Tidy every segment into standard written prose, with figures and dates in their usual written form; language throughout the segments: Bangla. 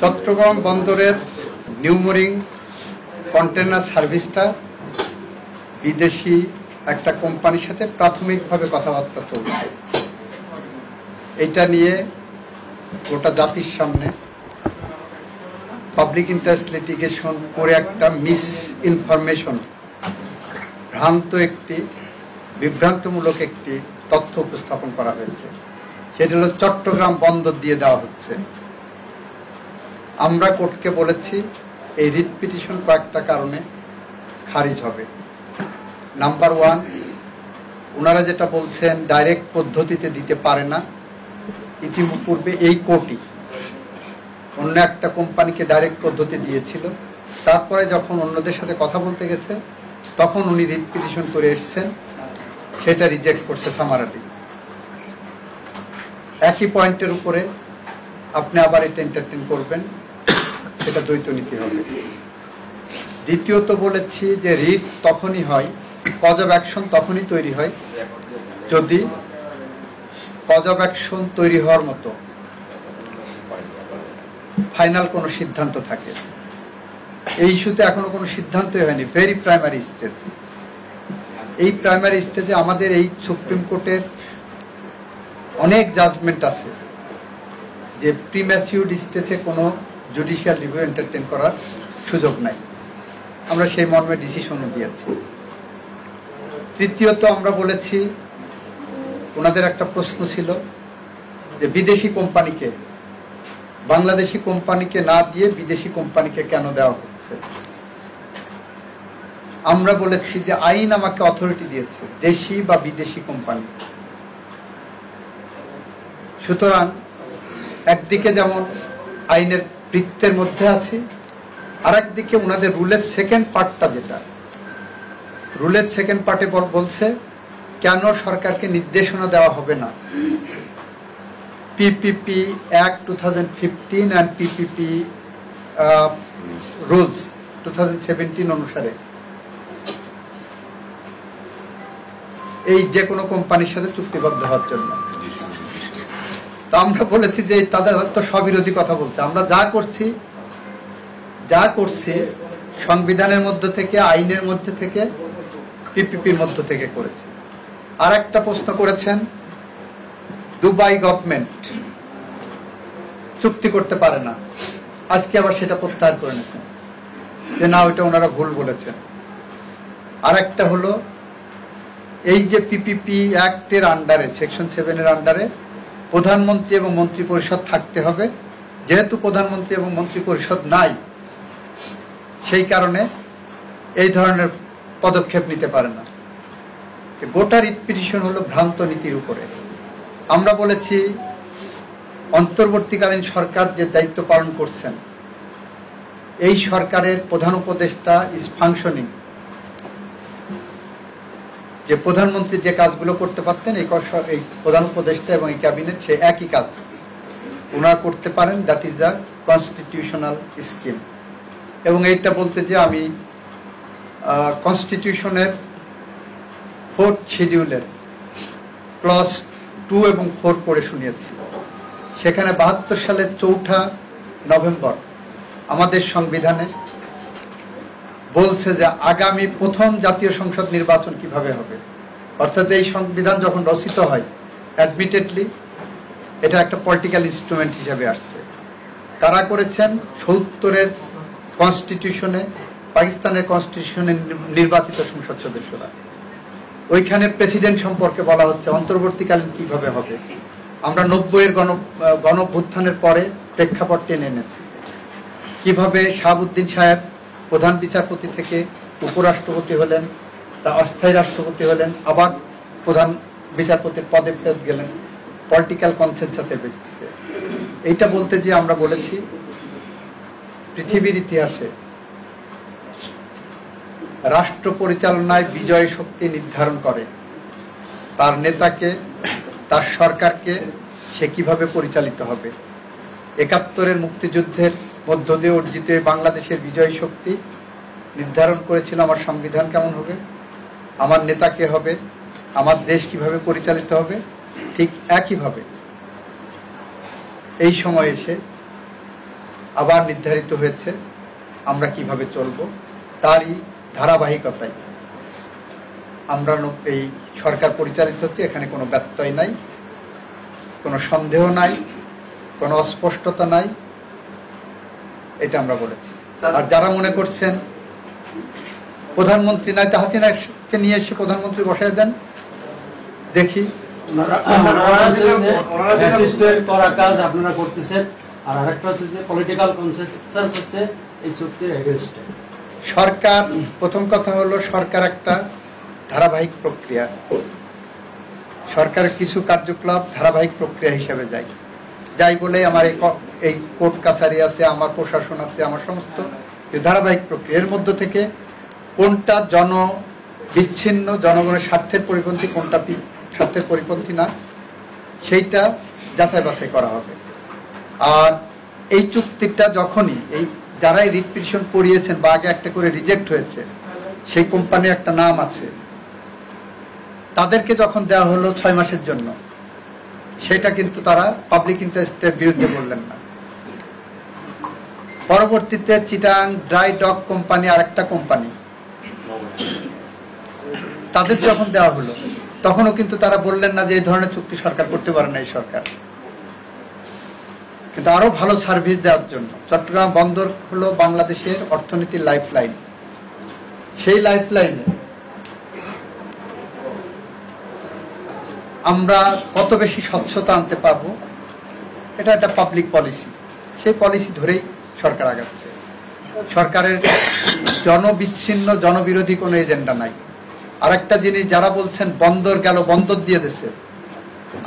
চট্টগ্রাম বন্দরের নিউমোরিং কন্টেনার সার্ভিসটা বিদেশি একটা কোম্পানির সাথে প্রাথমিকভাবে কথাবার্তা চলছে। এটা নিয়ে গোটা জাতির সামনে পাবলিক ইন্টারেস্ট লিটিগেশন করে একটা মিস ইনফরমেশন, বিভ্রান্তমূলক একটি তথ্য উপস্থাপন করা হয়েছে। সেটা হলো চট্টগ্রাম বন্দর দিয়ে দেওয়া হচ্ছে। আমরা কোর্টকে বলেছি এই রিট পিটিশন কয়েকটা কারণে খারিজ হবে। নাম্বার 1, ওনারা যেটা বলছেন ডাইরেক্ট পদ্ধতিতে দিতে পারে না। ইতিপূর্বে এই কোর্টই অন্য একটা কোম্পানিকে ডাইরেক্ট পদ্ধতি দিয়েছিল। তারপরে যখন অন্যদের সাথে কথা বলতে গেছে তখন উনি রিট পিটিশন করে এসছেন, সেটা রিজেক্ট করছে সামারালি। একই পয়েন্টের উপরে আপনি আবার এটা এন্টারটেইন করবেন, সেটা দ্বৈত নীতি হবে। দ্বিতীয়ত বলেছি যে রিট তখনই হয়, কজ অফ অ্যাকশন তখনই তৈরি হয় যদি কজ অফ অ্যাকশন তৈরি হওয়ার মতো ফাইনাল কোনো সিদ্ধান্ত থাকে। এই ইস্যুতে এখনো কোনো সিদ্ধান্তই হয়নি, ভেরি প্রাইমারি স্টেজ। এই প্রাইমারি স্টেজে আমাদের এই সুপ্রিম কোর্টের অনেক জাজমেন্ট আছে যে প্রিম্যাচিউর স্টেজে কোনো জুডিশিয়াল রিভিউ এন্টারটেইন করার সুযোগ নাই। আমরা সেই মর্মে ডিসিশনও দিয়েছি। তৃতীয়ত আমরা বলেছি, ওনাদের একটা প্রশ্ন ছিল যে বিদেশি কোম্পানিকে, বাংলাদেশি কোম্পানিকে না দিয়ে বিদেশি কোম্পানিকে কেন দেওয়া হচ্ছে। আমরা বলেছি যে আইন আমাকে অথরিটি দিয়েছে, দেশি বা বিদেশি কোম্পানি। সুতরাং একদিকে যেমন আইনের বৃত্তের মধ্যে আছে, আর একদিকে ওনাদের রুলের সেকেন্ড পার্টটা, যেটা রুলের সেকেন্ড পার্টে বলছে কেন সরকারকে নির্দেশনা দেওয়া হবে না PPP act 2015 and PPP rules 2017 অনুসারে এই যে কোনো কোম্পানির সাথে চুক্তিবদ্ধ হওয়ার জন্য। তো আমরা বলেছি যে তাদের তো স্ববিরোধী কথা বলছে। আমরা যা করছি সংবিধানের মধ্য থেকে, আইনের মধ্যে থেকে, পিপিপির মধ্য থেকে করেছি। আর একটা প্রশ্ন করেছেন, দুবাই গভর্নমেন্ট চুক্তি করতে পারে না। আজকে আবার সেটা প্রত্যাহার করে নিয়েছেন যে না, ওইটা ওনারা ভুল বলেছেন। আর একটা হলো এই যে পিপিপি অ্যাক্টের আন্ডারে, সেকশন 7 এর আন্ডারে প্রধানমন্ত্রী এবং মন্ত্রী পরিষদ থাকতে হবে। যেহেতু প্রধানমন্ত্রী এবং মন্ত্রী পরিষদ নাই, সেই কারণে এই ধরনের পদক্ষেপ নিতে পারে না। গোটা রিট পিটিশন হলো ভ্রান্ত নীতির উপরে। আমরা বলেছি অন্তর্বর্তীকালীন সরকার যে দায়িত্ব পালন করছেন, এই সরকারের প্রধান উপদেষ্টা ইজ ফাংশনিং। যে প্রধানমন্ত্রী যে কাজগুলো করতে পারতেন, এই প্রধান উপদেষ্টা এবং এই ক্যাবিনেট সে একই কাজ ওনারা করতে পারেন। That is the constitutional scheme. এবং এইটা বলতে যে আমি কনস্টিটিউশনের 4th শিডিউলের ক্লজ 2 এবং 4 পড়ে শুনিয়েছি। সেখানে 72 সালের 4 নভেম্বর আমাদের সংবিধানে বলছে যে আগামী প্রথম জাতীয় সংসদ নির্বাচন কিভাবে হবে। অর্থাৎ এই সংবিধান যখন রচিত হয়, অ্যাডমিটেডলি এটা একটা পলিটিক্যাল ইনস্ট্রুমেন্ট হিসেবে আসছে। কারা করেছেন? 70-এর কনস্টিটিউশনে, পাকিস্তানের কনস্টিটিউশনে নির্বাচিত সংসদ সদস্যরা। ওইখানে প্রেসিডেন্ট সম্পর্কে বলা হচ্ছে অন্তর্বর্তীকালীন কিভাবে হবে। আমরা 90-এর গণঅভ্যুত্থানের পরে প্রেক্ষাপট টেনে এনেছি, কিভাবে শাহাবুদ্দিন সাহেব প্রধান বিচারপতি থেকে উপরাষ্ট্রপতি হলেন, তা অস্থায়ী রাষ্ট্রপতি হলেন, আবার প্রধান বিচারপতির পদে গেলেন পলিটিক্যাল কনসেনসাসের ভিত্তিতে। এইটা বলতে যে আমরা বলেছি পৃথিবীর ইতিহাসে রাষ্ট্র পরিচালনায় বিজয় শক্তি নির্ধারণ করে তার নেতাকে, তার সরকারকে সে কিভাবে পরিচালিত হবে। 71-এর মুক্তিযুদ্ধের মধ্য দিয়ে অর্জিত বাংলাদেশের বিজয় শক্তি নির্ধারণ করেছিল আমার সংবিধান কেমন হবে, আমার নেতা কে হবে, আমার দেশ কিভাবে পরিচালিত হবে। ঠিক একইভাবে এই সময় এসে আবার নির্ধারিত হয়েছে আমরা কিভাবে চলব, তারই ধারাবাহিকতায় আমরা এই সরকার পরিচালিত হচ্ছে। এখানে কোনো ব্যত্যয় নাই, কোনো সন্দেহ নাই, কোনো অস্পষ্টতা নাই, এটা আমরা বলেছি। আর যারা মনে করছেন প্রধানমন্ত্রী নাই, হাসিনাকে নিয়ে এসে প্রধানমন্ত্রী বসায় দেন, দেখি। আপনারা করতেছেন, আর আরেকটা হচ্ছে যে পলিটিক্যাল কনসেনসাস হচ্ছে এই চুক্তির এগেইনস্টে। সরকার, প্রথম কথা হলো সরকার একটা ধারাবাহিক প্রক্রিয়া, সরকারের কিছু কার্যকলাপ ধারাবাহিক প্রক্রিয়া হিসেবে যায়, যাই বলে আমার এই কোর্ট কাছারি আছে, আমার প্রশাসন আছে, আমার সমস্ত ধারাবাহিক প্রক্রিয়া। এর মধ্য থেকে কোনটা বিচ্ছিন্ন জনগণের স্বার্থের পরিপন্থী, কোনটা স্বার্থের পরিপন্থী না, সেইটা যাচাই বাছাই করা হবে। আর এই চুক্তিটা যখনই যারা রিট পিটিশন করিয়েছেন বা আগে একটা করে রিজেক্ট হয়েছে, সেই কোম্পানির একটা নাম আছে, তাদেরকে যখন দেওয়া হলো 6 মাসের জন্য, সেটা কিন্তু তারা পাবলিক ইন্টারেস্টের বিরুদ্ধে বললেন না। পরবর্তীতে চিটাং ড্রাই ডক কোম্পানি, আরেকটা কোম্পানি, তাদের যখন দেওয়া হলো তখনও কিন্তু তারা বললেন না যে এই ধরনের চুক্তি সরকার করতে পারে না। এই সরকার কিন্তু আরো ভালো সার্ভিস দেওয়ার জন্য, চট্টগ্রাম বন্দর হলো বাংলাদেশের অর্থনীতির লাইফলাইন, সেই লাইফলাইনে আমরা কত বেশি স্বচ্ছতা আনতে পারবো, এটা একটা পাবলিক পলিসি, সেই পলিসি ধরেই সরকার আগাচ্ছে। সরকারের জনবিচ্ছিন্ন জনবিরোধী কোনো এজেন্ডা নাই। আর একটা জিনিস, যারা বলছেন বন্দর গেল, বন্দর দিয়ে দিছে,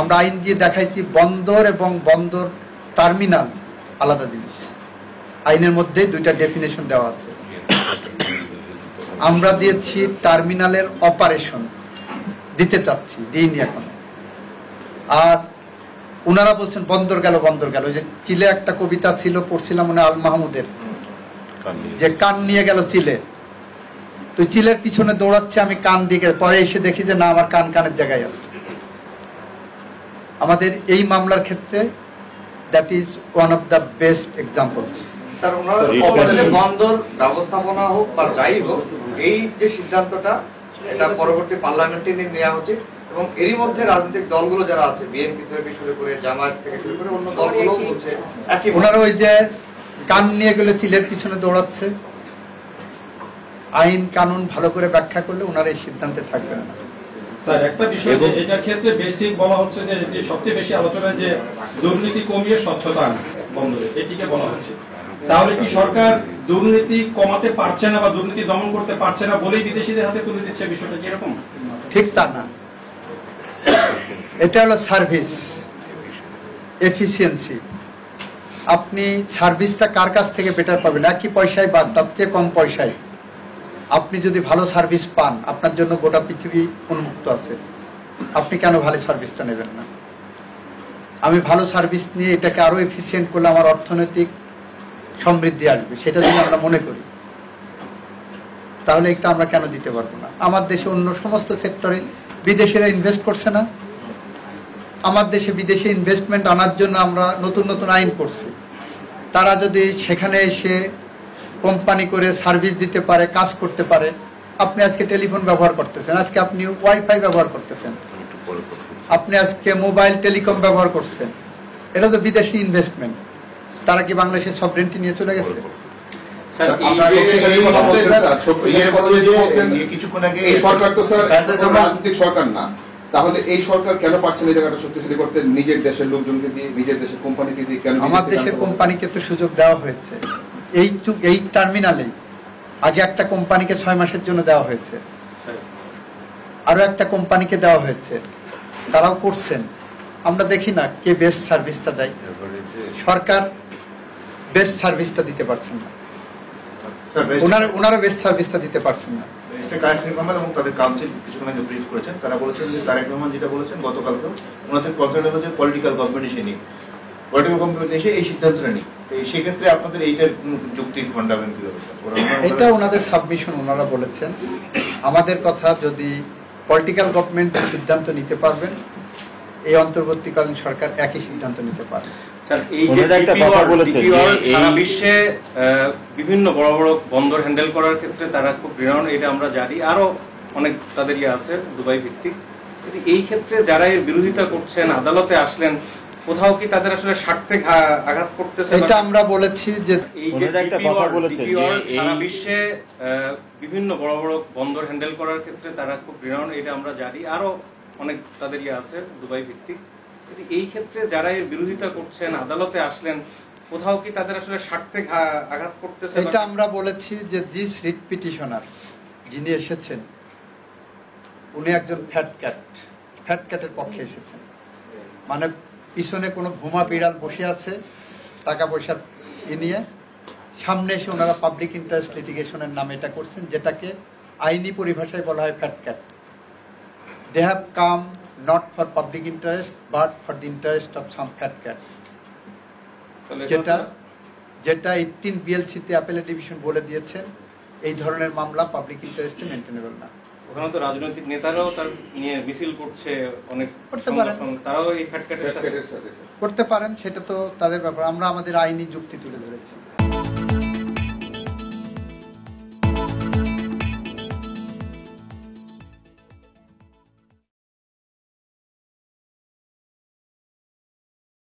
আমরা আইন দিয়ে দেখাইছি বন্দর এবং বন্দর টার্মিনাল আলাদা জিনিস, আইনের মধ্যে দুইটা ডেফিনেশন দেওয়া আছে। আমরা দিয়েছি টার্মিনালের অপারেশন দিতে চাচ্ছি, দিইনি এখন। আর ওনারা বলছেন বন্দর গেল, বন্দর গেল। যে চিলে একটা কবিতা ছিল, পড়ছিলাম মনে আল মাহমুদের, যে কান নিয়ে গেল চিলে, তো চিলের পিছনে দৌড়াচ্ছে, আমি কান দিকে, পরে এসে দেখি যে না, আমার কান কানের জায়গায় আছে। আমাদের এই মামলার ক্ষেত্রে that is one of the best examples. Sir, বন্দর ব্যবস্থাপনা হোক বা যাই হোক, এই যে সিদ্ধান্তটা, এটা পরবর্তী পার্লামেন্টে নেওয়া উচিত। এবং এরই মধ্যে রাজনৈতিক দলগুলো যারা আছে, বিএনপি থেকে শুরু করে, জামায়াত থেকে শুরু করে অন্য দলগুলো বলছে একই। ওনারা ওই যে কান নিয়ে গেলে চিলের পিছনে দৌড়াচ্ছে, আইন কানুন ভালো করে ব্যাখ্যা করলে ওনারা এই সিদ্ধান্তে থাকবে না। স্যার, একটা বিষয়, এটার ক্ষেত্রে বেসিক বলা হচ্ছে যে সবচেয়ে বেশি আলোচনা যে দুর্নীতি কমিয়ে স্বচ্ছতা বন্দরে, এটিকে বলা হচ্ছে। তাহলে কি সরকার দুর্নীতি কমাতে পারছে না বা দুর্নীতি দমন করতে পারছে না বলেই বিদেশিদের হাতে তুলে দিচ্ছে? বিষয়টা কি এরকম? ঠিক তা না, এটা হলো সার্ভিস এফিসিয়েন্সি। আপনি সার্ভিসটা কার কাছ থেকে বেটার পাবেন? একই পয়সায় বা তার চেয়ে কম পয়সায় আপনি যদি ভালো সার্ভিস পান, আপনার জন্য গোটা পৃথিবী উন্মুক্ত আছে, আপনি কেন ভালো সার্ভিসটা নেবেন না? আমি ভালো সার্ভিস নিয়ে এটাকে আরো এফিসিয়েন্ট করলে আমার অর্থনৈতিক সমৃদ্ধি আসবে, সেটা যদি আমরা মনে করি, তাহলে এটা আমরা কেন দিতে পারবো না? আমার দেশে অন্য সমস্ত সেক্টরে বিদেশিরা ইনভেস্ট করছে না? আমার দেশে বিদেশি ইনভেস্টমেন্ট আনার জন্য আমরা নতুন নতুন আইন করছি। তারা যদি সেখানে এসে কোম্পানি করে সার্ভিস দিতে পারে, কাজ করতে পারে। আপনি আজকে টেলিফোন ব্যবহার করতেছেন, আজকে আপনি ওয়াইফাই ব্যবহার করতেছেন, আপনি আজকে মোবাইল টেলিকম ব্যবহার করছেন, এটা তো বিদেশি ইনভেস্টমেন্ট। তারা কি বাংলাদেশের সভরেন্টি নিয়ে চলে গেছে? রাজনৈতিক সরকার না, তাহলে এই সরকার কেন পারছে না জায়গাটা শক্তিশালী করতে? নিজের দেশের লোকজনকে দিয়ে, নিজের দেশের কোম্পানিকে দিয়ে কেন? আমার দেশের কোম্পানিকে তো সুযোগ দেওয়া হয়েছে। এই টার্মিনালে আগে একটা কোম্পানিকে 6 মাসের জন্য দেওয়া হয়েছে, আরো একটা কোম্পানিকে দেওয়া হয়েছে, তারাও করছেন। আমরা দেখি না কে বেস্ট সার্ভিসটা দেয়। সরকার বেস্ট সার্ভিসটা দিতে পারছেন না, ওনারা বেস্ট সার্ভিসটা দিতে পারছেন না। এবং তাদের কাউন্সিল কিছুক্ষণ আগে ব্রিফ করেছেন, তারা বলেছেন যে তারেক রহমান যেটা বলেছেন গতকালকে, ওনাদের কনসার্ন হলো যে পলিটিক্যাল কম্পিটিশন নিয়ে, পলিটিক্যাল কম্পিটিশন এসে এই সিদ্ধান্তটা নিই। সেক্ষেত্রে আপনাদের এইটার যুক্তির ফান্ডামেন্ট কি হবে? এটা ওনাদের সাবমিশন, ওনারা বলেছেন। আমাদের কথা, যদি পলিটিক্যাল গভর্নমেন্ট সিদ্ধান্ত নিতে পারবেন, এই অন্তর্বর্তীকালীন সরকার একই সিদ্ধান্ত নিতে পারে। এই যে সারা বিশ্বে বিভিন্ন বড় বড় বন্দর হ্যান্ডেল করার ক্ষেত্রে তারা খুব রিনাউন্ড, এটা আমরা জানি। আরো অনেক তাদের আছে দুবাই ভিত্তিক। কিন্তু এই ক্ষেত্রে যারা এর বিরোধিতা করছেন, আদালতে আসলেন, কোথাও কি তাদের আসলে স্বার্থে আঘাত করতেছে? এটা আমরা বলেছি যে এই যে সারা বিশ্বে বিভিন্ন বড় বড় বন্দর হ্যান্ডেল করার ক্ষেত্রে তারা খুব রিনাউন্ড, এটা আমরা জানি। আরো অনেক তাদের আছে দুবাই ভিত্তিক। কিন্তু এই ক্ষেত্রে যারা এর বিরোধিতা করছেন, আদালতে আসলেন, কোথাও কি তাদের আসলে স্বার্থে আঘাত করতেছে? এটা আমরা বলেছি যে দিস রিট পিটিশনার যিনি এসেছেন উনি একজন ফ্যাট ক্যাটের পক্ষে এসেছেন। মানে পিছনে কোনো ভুমা বিড়াল বসে আছে টাকা পয়সার নিয়ে, সামনে এসে ওনারা পাবলিক ইন্টারেস্ট লিটিগেশনের নামে এটা করছেন, যেটাকে আইনি পরিভাষায় বলা হয় fat cat. They have come not for public interest but for the interest of some fat cats, যেটা 18 BLC তে অ্যাপেলেট ডিভিশন বলে দিয়েছেন এই ধরনের মামলা পাবলিক ইন্টারেস্টে মেইনটেনেবল না। ওখানে তো রাজনৈতিক নেতারাও তার নিয়ে মিছিল করছে, অনেক করতে পারেন, তারাও এই ফ্যাট ক্যাটের সাথে করতে পারেন, সেটা তো তাদের ব্যাপার। আমরা আমাদের আইনি যুক্তি তুলে ধরেছি।